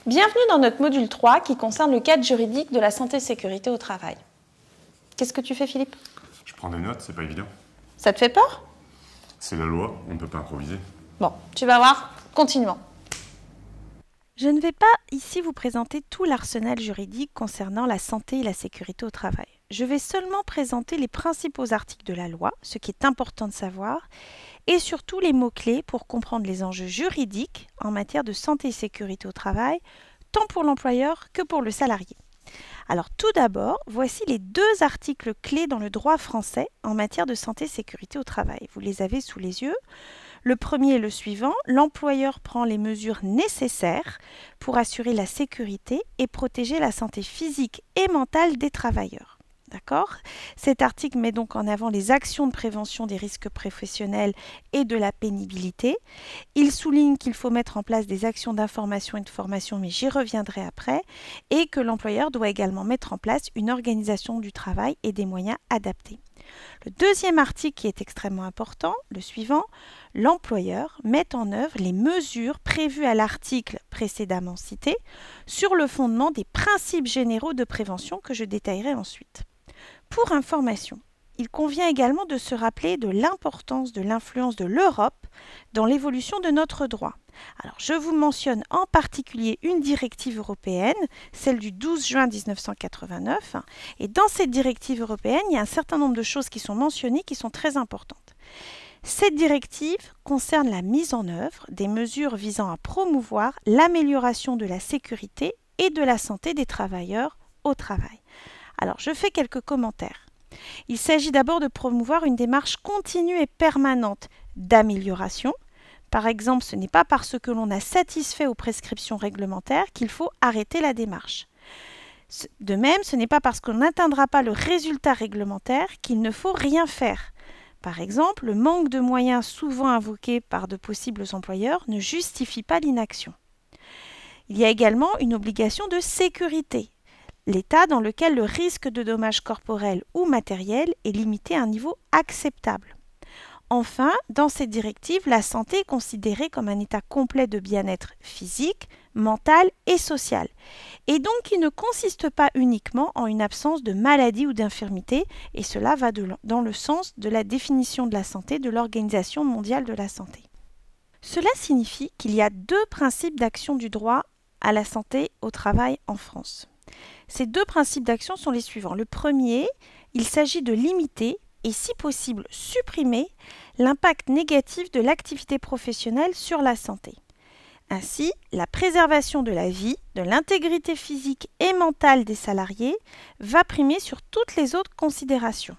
Bienvenue dans notre module 3 qui concerne le cadre juridique de la santé et sécurité au travail. Qu'est-ce que tu fais, Philippe? Je prends des notes, c'est pas évident. Ça te fait peur? C'est la loi, on ne peut pas improviser. Bon, tu vas voir, continuons. Je ne vais pas ici vous présenter tout l'arsenal juridique concernant la santé et la sécurité au travail. Je vais seulement présenter les principaux articles de la loi, ce qui est important de savoir, et surtout les mots-clés pour comprendre les enjeux juridiques en matière de santé et sécurité au travail, tant pour l'employeur que pour le salarié. Alors tout d'abord, voici les deux articles clés dans le droit français en matière de santé et sécurité au travail. Vous les avez sous les yeux. Le premier est le suivant, l'employeur prend les mesures nécessaires pour assurer la sécurité et protéger la santé physique et mentale des travailleurs. D'accord ? Cet article met donc en avant les actions de prévention des risques professionnels et de la pénibilité. Il souligne qu'il faut mettre en place des actions d'information et de formation, mais j'y reviendrai après, et que l'employeur doit également mettre en place une organisation du travail et des moyens adaptés. Le deuxième article qui est extrêmement important, le suivant, l'employeur met en œuvre les mesures prévues à l'article précédemment cité sur le fondement des principes généraux de prévention que je détaillerai ensuite. Pour information, il convient également de se rappeler de l'importance de l'influence de l'Europe dans l'évolution de notre droit. Alors, je vous mentionne en particulier une directive européenne, celle du 12 juin 1989. Et dans cette directive européenne, il y a un certain nombre de choses qui sont mentionnées qui sont très importantes. Cette directive concerne la mise en œuvre des mesures visant à promouvoir l'amélioration de la sécurité et de la santé des travailleurs au travail. Alors, je fais quelques commentaires. Il s'agit d'abord de promouvoir une démarche continue et permanente d'amélioration. Par exemple, ce n'est pas parce que l'on a satisfait aux prescriptions réglementaires qu'il faut arrêter la démarche. De même, ce n'est pas parce qu'on n'atteindra pas le résultat réglementaire qu'il ne faut rien faire. Par exemple, le manque de moyens souvent invoqué par de possibles employeurs ne justifie pas l'inaction. Il y a également une obligation de sécurité. L'état dans lequel le risque de dommages corporels ou matériels est limité à un niveau acceptable. Enfin, dans cette directive, la santé est considérée comme un état complet de bien-être physique, mental et social, et donc qui ne consiste pas uniquement en une absence de maladie ou d'infirmité, et cela va dans le sens de la définition de la santé de l'Organisation mondiale de la santé. Cela signifie qu'il y a deux principes d'action du droit à la santé au travail en France. Ces deux principes d'action sont les suivants. Le premier, il s'agit de limiter et si possible supprimer l'impact négatif de l'activité professionnelle sur la santé. Ainsi, la préservation de la vie, de l'intégrité physique et mentale des salariés va primer sur toutes les autres considérations.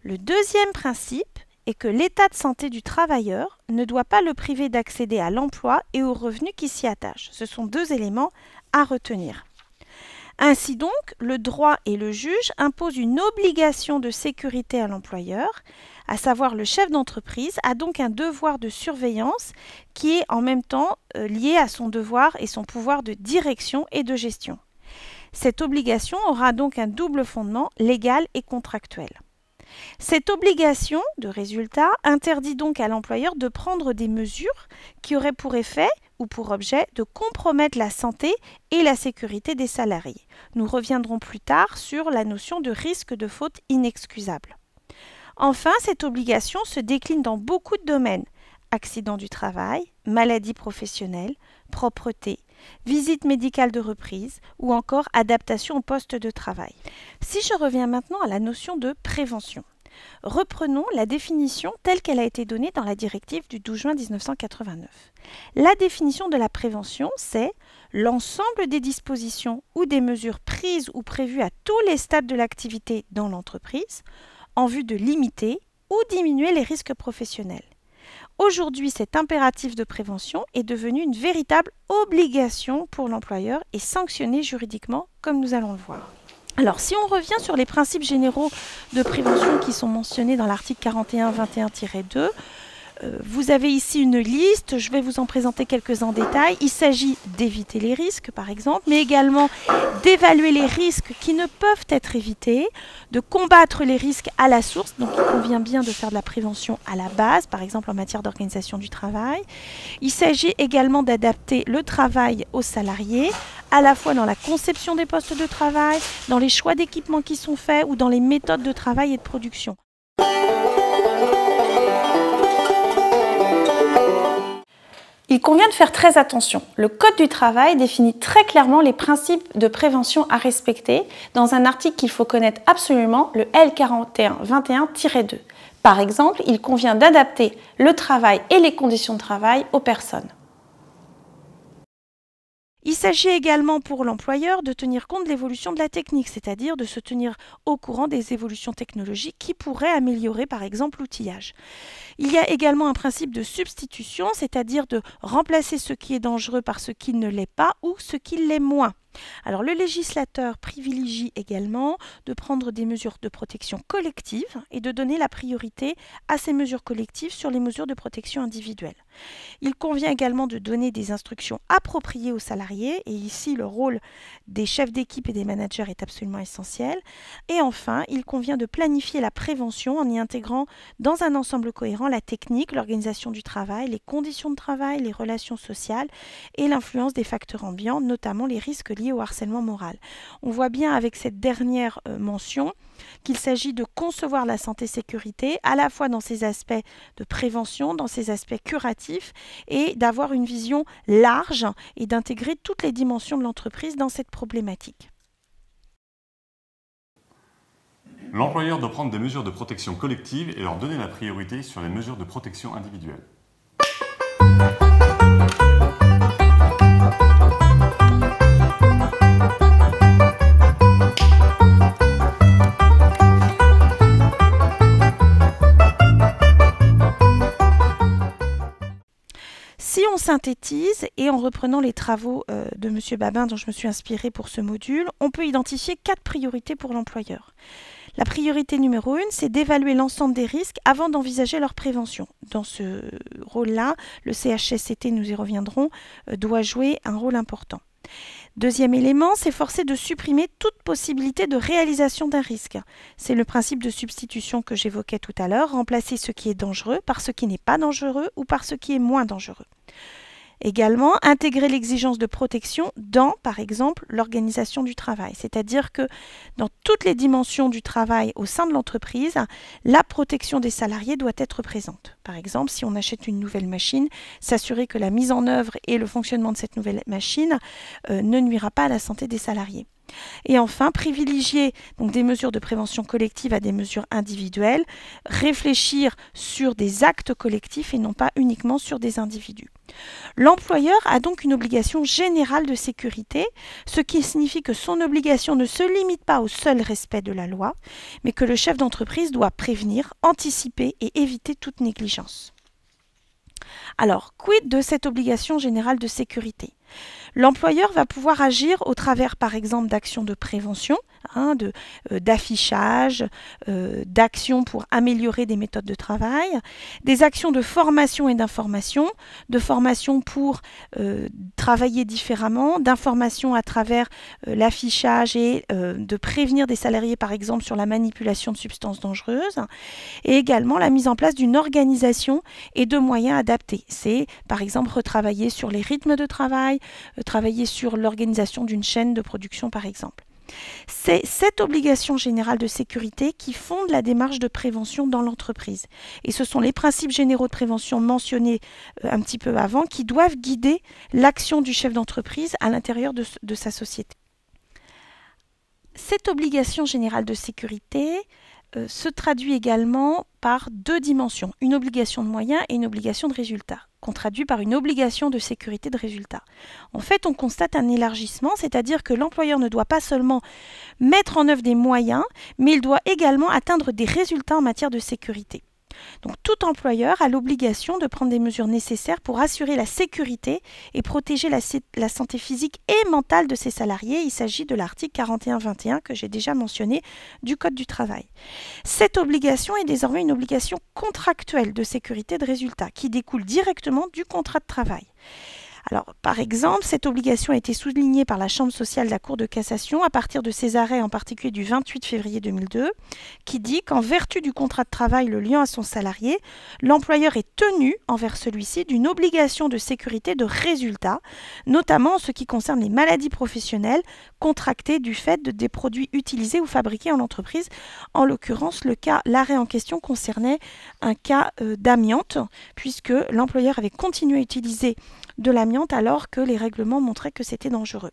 Le deuxième principe est que l'état de santé du travailleur ne doit pas le priver d'accéder à l'emploi et aux revenus qui s'y attachent. Ce sont deux éléments à retenir. Ainsi donc, le droit et le juge imposent une obligation de sécurité à l'employeur, à savoir le chef d'entreprise a donc un devoir de surveillance qui est en même temps lié à son devoir et son pouvoir de direction et de gestion. Cette obligation aura donc un double fondement légal et contractuel. Cette obligation de résultat interdit donc à l'employeur de prendre des mesures qui auraient pour effet ou pour objet de compromettre la santé et la sécurité des salariés. Nous reviendrons plus tard sur la notion de risque de faute inexcusable. Enfin, cette obligation se décline dans beaucoup de domaines. Accident du travail, maladie professionnelle, propreté, visite médicale de reprise ou encore adaptation au poste de travail. Si je reviens maintenant à la notion de prévention, reprenons la définition telle qu'elle a été donnée dans la directive du 12 juin 1989. La définition de la prévention, c'est l'ensemble des dispositions ou des mesures prises ou prévues à tous les stades de l'activité dans l'entreprise en vue de limiter ou diminuer les risques professionnels. Aujourd'hui, cet impératif de prévention est devenu une véritable obligation pour l'employeur et sanctionné juridiquement, comme nous allons le voir. Alors, si on revient sur les principes généraux de prévention qui sont mentionnés dans l'article 41-21-2, Vous avez ici une liste, je vais vous en présenter quelques-uns en détail. Il s'agit d'éviter les risques, par exemple, mais également d'évaluer les risques qui ne peuvent être évités, de combattre les risques à la source. Donc, il convient bien de faire de la prévention à la base, par exemple en matière d'organisation du travail. Il s'agit également d'adapter le travail aux salariés, à la fois dans la conception des postes de travail, dans les choix d'équipements qui sont faits ou dans les méthodes de travail et de production. Il convient de faire très attention. Le Code du travail définit très clairement les principes de prévention à respecter dans un article qu'il faut connaître absolument, le L4121-2. Par exemple, il convient d'adapter le travail et les conditions de travail aux personnes. Il s'agit également pour l'employeur de tenir compte de l'évolution de la technique, c'est-à-dire de se tenir au courant des évolutions technologiques qui pourraient améliorer par exemple l'outillage. Il y a également un principe de substitution, c'est-à-dire de remplacer ce qui est dangereux par ce qui ne l'est pas ou ce qui l'est moins. Alors le législateur privilégie également de prendre des mesures de protection collective et de donner la priorité à ces mesures collectives sur les mesures de protection individuelle. Il convient également de donner des instructions appropriées aux salariés et ici le rôle des chefs d'équipe et des managers est absolument essentiel. Et enfin, il convient de planifier la prévention en y intégrant dans un ensemble cohérent la technique, l'organisation du travail, les conditions de travail, les relations sociales et l'influence des facteurs ambiants, notamment les risques liés au harcèlement moral. On voit bien avec cette dernière mention qu'il s'agit de concevoir la santé-sécurité à la fois dans ses aspects de prévention, dans ses aspects curatifs et d'avoir une vision large et d'intégrer toutes les dimensions de l'entreprise dans cette problématique. L'employeur doit prendre des mesures de protection collective et leur donner la priorité sur les mesures de protection individuelle. Si on synthétise et en reprenant les travaux de M. Babin dont je me suis inspirée pour ce module, on peut identifier 4 priorités pour l'employeur. La priorité numéro 1, c'est d'évaluer l'ensemble des risques avant d'envisager leur prévention. Dans ce rôle-là, le CHSCT, nous y reviendrons, doit jouer un rôle important. Deuxième élément, s'efforcer de supprimer toute possibilité de réalisation d'un risque. C'est le principe de substitution que j'évoquais tout à l'heure, remplacer ce qui est dangereux par ce qui n'est pas dangereux ou par ce qui est moins dangereux. Également, intégrer l'exigence de protection dans, par exemple, l'organisation du travail. C'est-à-dire que dans toutes les dimensions du travail au sein de l'entreprise, la protection des salariés doit être présente. Par exemple, si on achète une nouvelle machine, s'assurer que la mise en œuvre et le fonctionnement de cette nouvelle machine ne nuira pas à la santé des salariés. Et enfin, privilégier donc des mesures de prévention collective à des mesures individuelles, réfléchir sur des actes collectifs et non pas uniquement sur des individus. L'employeur a donc une obligation générale de sécurité, ce qui signifie que son obligation ne se limite pas au seul respect de la loi, mais que le chef d'entreprise doit prévenir, anticiper et éviter toute négligence. Alors, quid de cette obligation générale de sécurité ? L'employeur va pouvoir agir au travers, par exemple, d'actions de prévention, d'affichage, d'actions pour améliorer des méthodes de travail, des actions de formation et d'information, de formation pour travailler différemment, d'information à travers l'affichage et de prévenir des salariés, par exemple, sur la manipulation de substances dangereuses, et également la mise en place d'une organisation et de moyens adaptés. C'est, par exemple, retravailler sur les rythmes de travail, travailler sur l'organisation d'une chaîne de production, par exemple. C'est cette obligation générale de sécurité qui fonde la démarche de prévention dans l'entreprise. Et ce sont les principes généraux de prévention mentionnés un petit peu avant qui doivent guider l'action du chef d'entreprise à l'intérieur de sa société. Cette obligation générale de sécurité se traduit également par 2 dimensions, une obligation de moyens et une obligation de résultat, qu'on traduit par une obligation de sécurité de résultat. En fait, on constate un élargissement, c'est-à-dire que l'employeur ne doit pas seulement mettre en œuvre des moyens, mais il doit également atteindre des résultats en matière de sécurité. Donc tout employeur a l'obligation de prendre des mesures nécessaires pour assurer la sécurité et protéger la santé physique et mentale de ses salariés. Il s'agit de l'article 41-21 que j'ai déjà mentionné du Code du travail. Cette obligation est désormais une obligation contractuelle de sécurité de résultat qui découle directement du contrat de travail. Alors, par exemple, cette obligation a été soulignée par la Chambre sociale de la Cour de cassation à partir de ses arrêts, en particulier du 28 février 2002, qui dit qu'en vertu du contrat de travail le liant à son salarié, l'employeur est tenu envers celui-ci d'une obligation de sécurité de résultat, notamment en ce qui concerne les maladies professionnelles contractées du fait des produits utilisés ou fabriqués en entreprise. En l'occurrence, l'arrêt en question concernait un cas d'amiante, puisque l'employeur avait continué à utiliser de l'amiante alors que les règlements montraient que c'était dangereux.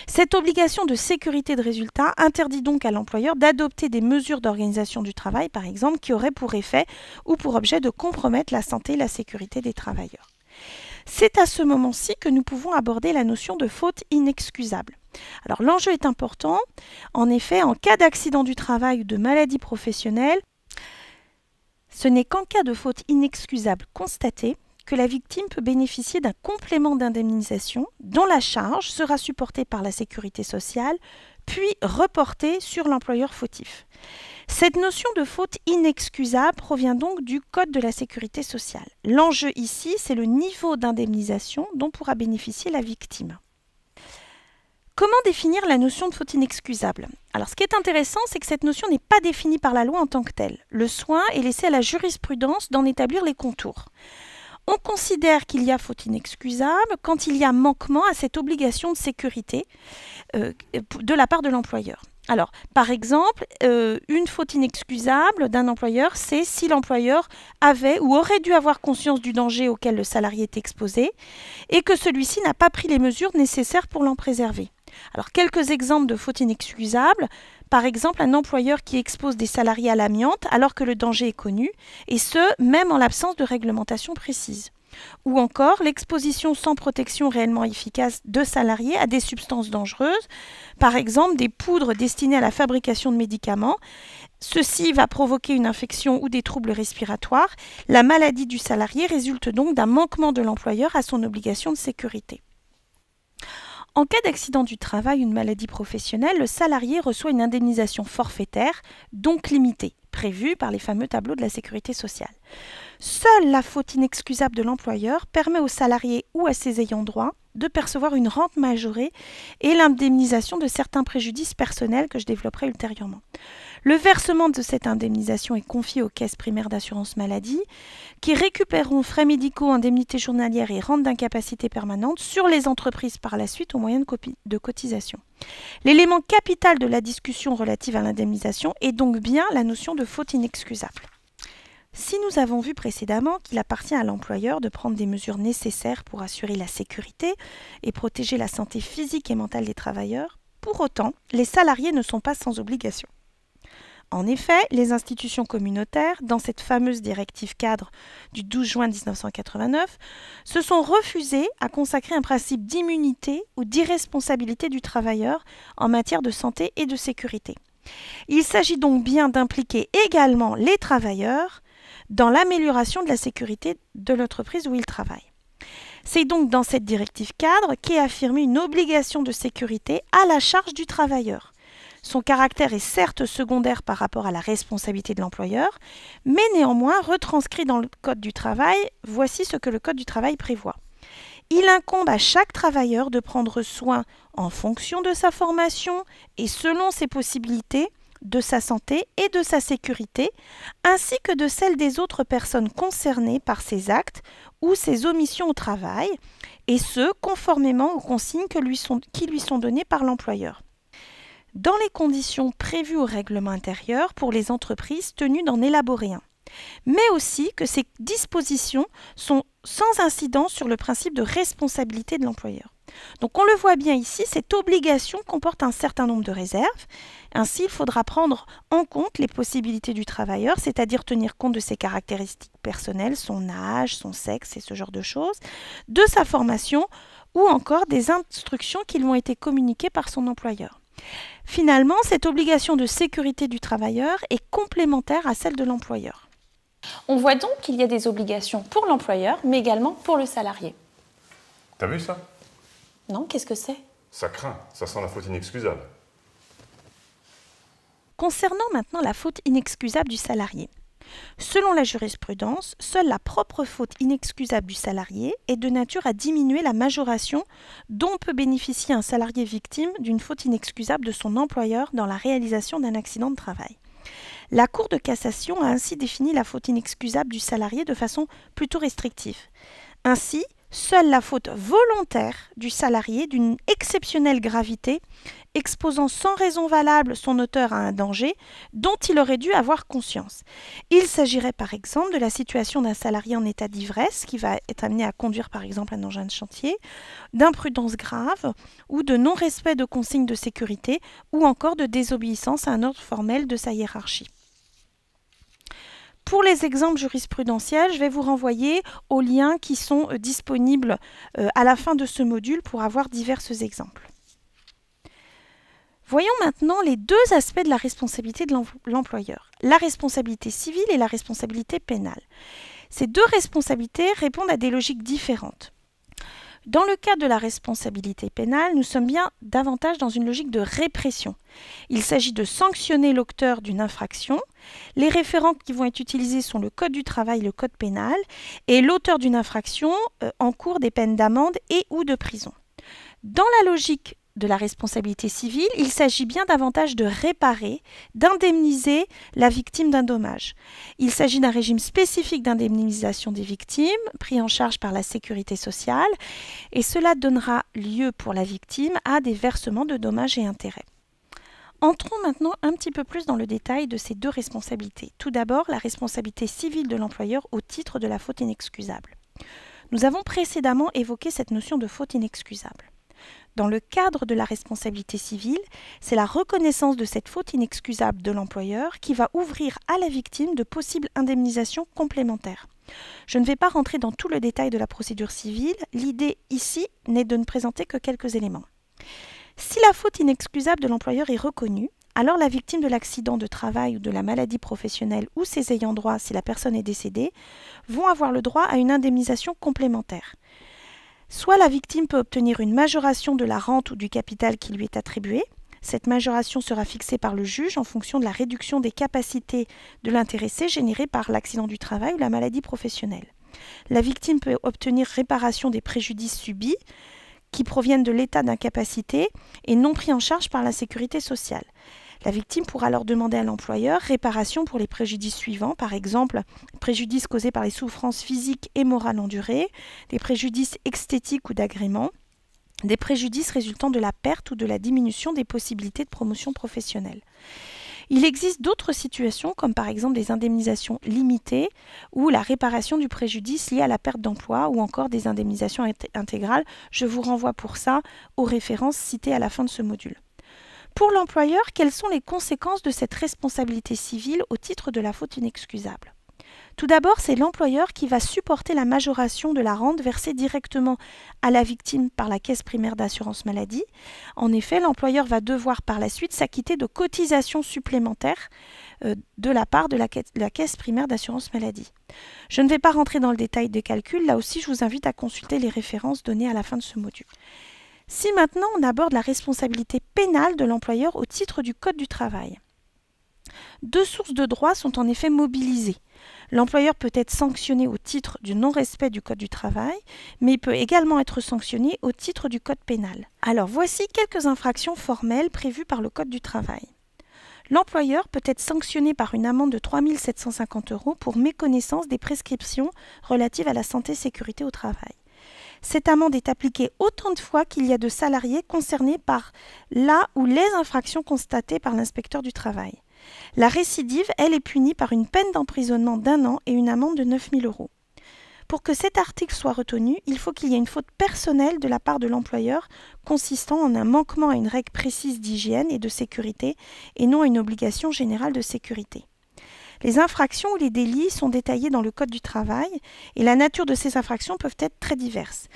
Cette obligation de sécurité de résultat interdit donc à l'employeur d'adopter des mesures d'organisation du travail, par exemple, qui auraient pour effet ou pour objet de compromettre la santé et la sécurité des travailleurs. C'est à ce moment-ci que nous pouvons aborder la notion de faute inexcusable. Alors l'enjeu est important. En effet, en cas d'accident du travail ou de maladie professionnelle, ce n'est qu'en cas de faute inexcusable constatée que la victime peut bénéficier d'un complément d'indemnisation dont la charge sera supportée par la sécurité sociale, puis reportée sur l'employeur fautif. Cette notion de faute inexcusable provient donc du Code de la sécurité sociale. L'enjeu ici, c'est le niveau d'indemnisation dont pourra bénéficier la victime. Comment définir la notion de faute inexcusable? Alors, ce qui est intéressant, c'est que cette notion n'est pas définie par la loi en tant que telle. Le soin est laissé à la jurisprudence d'en établir les contours. On considère qu'il y a faute inexcusable quand il y a manquement à cette obligation de sécurité de la part de l'employeur. Alors, par exemple, une faute inexcusable d'un employeur, c'est si l'employeur avait ou aurait dû avoir conscience du danger auquel le salarié est exposé et que celui-ci n'a pas pris les mesures nécessaires pour l'en préserver. Alors, quelques exemples de fautes inexcusables. Par exemple, un employeur qui expose des salariés à l'amiante alors que le danger est connu, et ce, même en l'absence de réglementation précise. Ou encore l'exposition sans protection réellement efficace de salariés à des substances dangereuses, par exemple des poudres destinées à la fabrication de médicaments. Ceci va provoquer une infection ou des troubles respiratoires. La maladie du salarié résulte donc d'un manquement de l'employeur à son obligation de sécurité. En cas d'accident du travail ou une maladie professionnelle, le salarié reçoit une indemnisation forfaitaire, donc limitée, prévue par les fameux tableaux de la sécurité sociale. Seule la faute inexcusable de l'employeur permet au salarié ou à ses ayants droit de percevoir une rente majorée et l'indemnisation de certains préjudices personnels que je développerai ultérieurement. Le versement de cette indemnisation est confié aux caisses primaires d'assurance maladie qui récupéreront frais médicaux, indemnités journalières et rentes d'incapacité permanente sur les entreprises par la suite au moyen de cotisation. L'élément capital de la discussion relative à l'indemnisation est donc bien la notion de faute inexcusable. Si nous avons vu précédemment qu'il appartient à l'employeur de prendre des mesures nécessaires pour assurer la sécurité et protéger la santé physique et mentale des travailleurs, pour autant, les salariés ne sont pas sans obligation. En effet, les institutions communautaires, dans cette fameuse directive cadre du 12 juin 1989, se sont refusées à consacrer un principe d'immunité ou d'irresponsabilité du travailleur en matière de santé et de sécurité. Il s'agit donc bien d'impliquer également les travailleurs dans l'amélioration de la sécurité de l'entreprise où ils travaillent. C'est donc dans cette directive cadre qu'est affirmée une obligation de sécurité à la charge du travailleur. Son caractère est certes secondaire par rapport à la responsabilité de l'employeur, mais néanmoins retranscrit dans le Code du travail, voici ce que le Code du travail prévoit. Il incombe à chaque travailleur de prendre soin, en fonction de sa formation et selon ses possibilités, de sa santé et de sa sécurité, ainsi que de celle des autres personnes concernées par ses actes ou ses omissions au travail, et ce, conformément aux consignes qui lui sont données par l'employeur. Dans les conditions prévues au règlement intérieur pour les entreprises tenues d'en élaborer un, mais aussi que ces dispositions sont sans incidence sur le principe de responsabilité de l'employeur. Donc on le voit bien ici, cette obligation comporte un certain nombre de réserves. Ainsi, il faudra prendre en compte les possibilités du travailleur, c'est-à-dire tenir compte de ses caractéristiques personnelles, son âge, son sexe et ce genre de choses, de sa formation ou encore des instructions qui lui ont été communiquées par son employeur. Finalement, cette obligation de sécurité du travailleur est complémentaire à celle de l'employeur. On voit donc qu'il y a des obligations pour l'employeur, mais également pour le salarié. T'as vu ça? Non, qu'est-ce que c'est? Ça craint, ça sent la faute inexcusable. Concernant maintenant la faute inexcusable du salarié. Selon la jurisprudence, seule la propre faute inexcusable du salarié est de nature à diminuer la majoration dont peut bénéficier un salarié victime d'une faute inexcusable de son employeur dans la réalisation d'un accident de travail. La Cour de cassation a ainsi défini la faute inexcusable du salarié de façon plutôt restrictive. Ainsi, seule la faute volontaire du salarié d'une exceptionnelle gravité, exposant sans raison valable son auteur à un danger dont il aurait dû avoir conscience. Il s'agirait par exemple de la situation d'un salarié en état d'ivresse qui va être amené à conduire par exemple un engin de chantier, d'imprudence grave ou de non-respect de consignes de sécurité ou encore de désobéissance à un ordre formel de sa hiérarchie. Pour les exemples jurisprudentiels, je vais vous renvoyer aux liens qui sont disponibles à la fin de ce module pour avoir divers exemples. Voyons maintenant les deux aspects de la responsabilité de l'employeur, la responsabilité civile et la responsabilité pénale. Ces deux responsabilités répondent à des logiques différentes. Dans le cas de la responsabilité pénale, nous sommes bien davantage dans une logique de répression. Il s'agit de sanctionner l'auteur d'une infraction. Les référents qui vont être utilisés sont le Code du travail et le Code pénal, et l'auteur d'une infraction encourt des peines d'amende et ou de prison. Dans la logique de la responsabilité civile, il s'agit bien davantage de réparer, d'indemniser la victime d'un dommage. Il s'agit d'un régime spécifique d'indemnisation des victimes, pris en charge par la sécurité sociale, et cela donnera lieu pour la victime à des versements de dommages et intérêts. Entrons maintenant un petit peu plus dans le détail de ces deux responsabilités. Tout d'abord, la responsabilité civile de l'employeur au titre de la faute inexcusable. Nous avons précédemment évoqué cette notion de faute inexcusable. Dans le cadre de la responsabilité civile, c'est la reconnaissance de cette faute inexcusable de l'employeur qui va ouvrir à la victime de possibles indemnisations complémentaires. Je ne vais pas rentrer dans tout le détail de la procédure civile, l'idée ici n'est de ne présenter que quelques éléments. Si la faute inexcusable de l'employeur est reconnue, alors la victime de l'accident de travail ou de la maladie professionnelle ou ses ayants droit, si la personne est décédée, vont avoir le droit à une indemnisation complémentaire. Soit la victime peut obtenir une majoration de la rente ou du capital qui lui est attribué. Cette majoration sera fixée par le juge en fonction de la réduction des capacités de l'intéressé générée par l'accident du travail ou la maladie professionnelle. La victime peut obtenir réparation des préjudices subis qui proviennent de l'état d'incapacité et non pris en charge par la sécurité sociale. La victime pourra alors demander à l'employeur réparation pour les préjudices suivants, par exemple préjudices causés par les souffrances physiques et morales endurées, des préjudices esthétiques ou d'agrément, des préjudices résultant de la perte ou de la diminution des possibilités de promotion professionnelle. Il existe d'autres situations, comme par exemple des indemnisations limitées ou la réparation du préjudice lié à la perte d'emploi ou encore des indemnisations intégrales. Je vous renvoie pour ça aux références citées à la fin de ce module. Pour l'employeur, quelles sont les conséquences de cette responsabilité civile au titre de la faute inexcusable? Tout d'abord, c'est l'employeur qui va supporter la majoration de la rente versée directement à la victime par la caisse primaire d'assurance maladie. En effet, l'employeur va devoir par la suite s'acquitter de cotisations supplémentaires de la part de la caisse primaire d'assurance maladie. Je ne vais pas rentrer dans le détail des calculs, là aussi je vous invite à consulter les références données à la fin de ce module. Si maintenant on aborde la responsabilité pénale de l'employeur au titre du Code du travail. Deux sources de droit sont en effet mobilisées. L'employeur peut être sanctionné au titre du non-respect du Code du travail, mais il peut également être sanctionné au titre du Code pénal. Alors voici quelques infractions formelles prévues par le Code du travail. L'employeur peut être sanctionné par une amende de 3 750 € pour méconnaissance des prescriptions relatives à la santé et sécurité au travail. Cette amende est appliquée autant de fois qu'il y a de salariés concernés par la ou les infractions constatées par l'inspecteur du travail. La récidive, elle, est punie par une peine d'emprisonnement d'1 an et une amende de 9 000 €. Pour que cet article soit retenu, il faut qu'il y ait une faute personnelle de la part de l'employeur consistant en un manquement à une règle précise d'hygiène et de sécurité et non à une obligation générale de sécurité. Les infractions ou les délits sont détaillés dans le Code du travail et la nature de ces infractions peuvent être très diverses.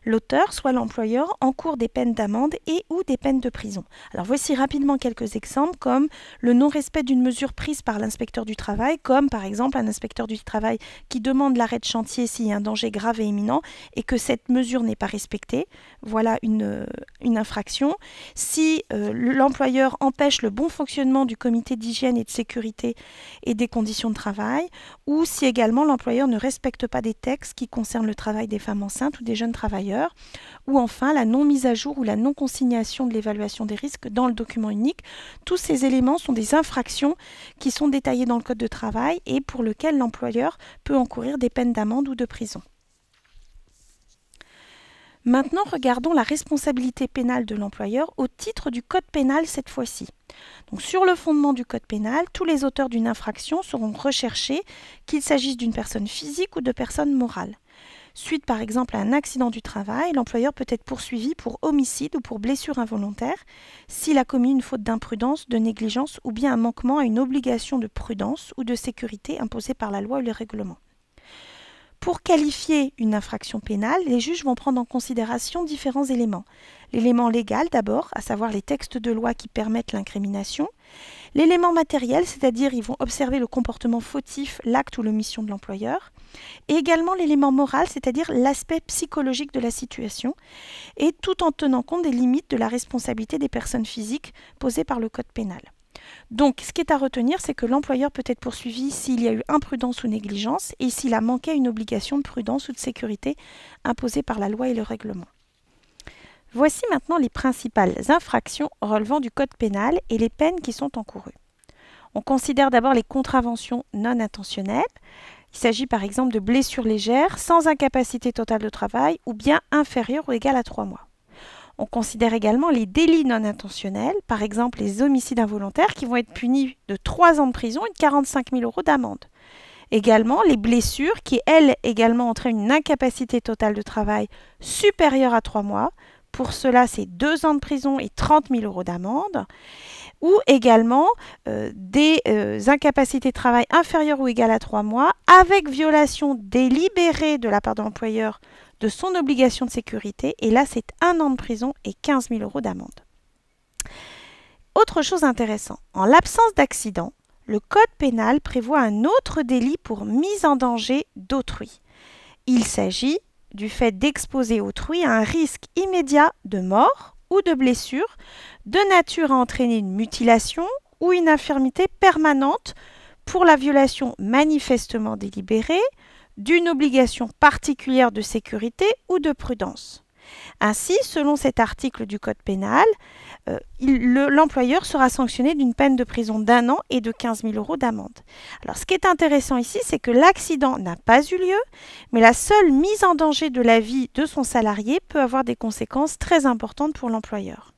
l'auteur, soit l'employeur, encourt des peines d'amende et ou des peines de prison. Alors voici rapidement quelques exemples comme le non-respect d'une mesure prise par l'inspecteur du travail, comme par exemple un inspecteur du travail qui demande l'arrêt de chantier s'il y a un danger grave et imminent et que cette mesure n'est pas respectée. Voilà une infraction. Si l'employeur empêche le bon fonctionnement du comité d'hygiène et de sécurité et des conditions de travail, ou si également l'employeur ne respecte pas des textes qui concernent le travail des femmes enceintes ou des jeunes travailleurs, ou enfin la non-mise à jour ou la non-consignation de l'évaluation des risques dans le document unique. Tous ces éléments sont des infractions qui sont détaillées dans le Code de travail et pour lesquelles l'employeur peut encourir des peines d'amende ou de prison. Maintenant, regardons la responsabilité pénale de l'employeur au titre du Code pénal cette fois-ci. Donc, sur le fondement du Code pénal, tous les auteurs d'une infraction seront recherchés, qu'il s'agisse d'une personne physique ou de personne morale. Suite par exemple à un accident du travail, l'employeur peut être poursuivi pour homicide ou pour blessure involontaire s'il a commis une faute d'imprudence, de négligence ou bien un manquement à une obligation de prudence ou de sécurité imposée par la loi ou les règlements. Pour qualifier une infraction pénale, les juges vont prendre en considération différents éléments. L'élément légal d'abord, à savoir les textes de loi qui permettent l'incrimination. L'élément matériel, c'est-à-dire ils vont observer le comportement fautif, l'acte ou l'omission de l'employeur. Et également l'élément moral, c'est-à-dire l'aspect psychologique de la situation, et tout en tenant compte des limites de la responsabilité des personnes physiques posées par le Code pénal. Donc, ce qui est à retenir, c'est que l'employeur peut être poursuivi s'il y a eu imprudence ou négligence et s'il a manqué à une obligation de prudence ou de sécurité imposée par la loi et le règlement. Voici maintenant les principales infractions relevant du Code pénal et les peines qui sont encourues. On considère d'abord les contraventions non intentionnelles. Il s'agit par exemple de blessures légères sans incapacité totale de travail ou bien inférieure ou égale à 3 mois. On considère également les délits non intentionnels, par exemple les homicides involontaires qui vont être punis de 3 ans de prison et de 45 000 € d'amende. Également les blessures qui, elles, également entraînent une incapacité totale de travail supérieure à 3 mois. Pour cela, c'est 2 ans de prison et 30 000 € d'amende. Ou également des incapacités de travail inférieures ou égales à 3 mois avec violation délibérée de la part de l'employeur de son obligation de sécurité, et là c'est 1 an de prison et 15 000 € d'amende. Autre chose intéressante, en l'absence d'accident, le Code pénal prévoit un autre délit pour mise en danger d'autrui. Il s'agit du fait d'exposer autrui à un risque immédiat de mort ou de blessure de nature à entraîner une mutilation ou une infirmité permanente pour la violation manifestement délibérée d'une obligation particulière de sécurité ou de prudence. Ainsi, selon cet article du Code pénal, l'employeur sera sanctionné d'une peine de prison d'1 an et de 15 000 € d'amende. Alors, ce qui est intéressant ici, c'est que l'accident n'a pas eu lieu, mais la seule mise en danger de la vie de son salarié peut avoir des conséquences très importantes pour l'employeur.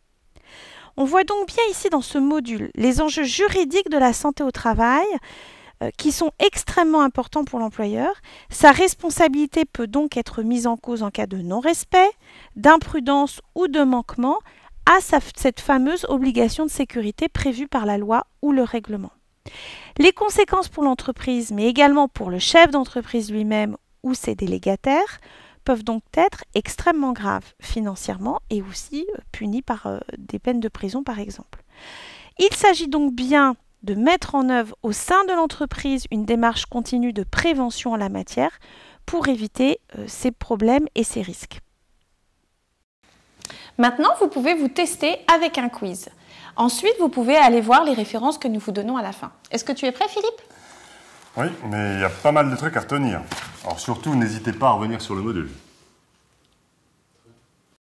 On voit donc bien ici dans ce module les enjeux juridiques de la santé au travail, qui sont extrêmement importants pour l'employeur. Sa responsabilité peut donc être mise en cause en cas de non-respect, d'imprudence ou de manquement à cette fameuse obligation de sécurité prévue par la loi ou le règlement. Les conséquences pour l'entreprise, mais également pour le chef d'entreprise lui-même ou ses délégataires, peuvent donc être extrêmement graves financièrement et aussi punis par des peines de prison par exemple. Il s'agit donc bien de mettre en œuvre au sein de l'entreprise une démarche continue de prévention en la matière pour éviter ces problèmes et ces risques. Maintenant, vous pouvez vous tester avec un quiz. Ensuite, vous pouvez aller voir les références que nous vous donnons à la fin. Est-ce que tu es prêt, Philippe? Oui, mais il y a pas mal de trucs à retenir. Alors surtout, n'hésitez pas à revenir sur le module.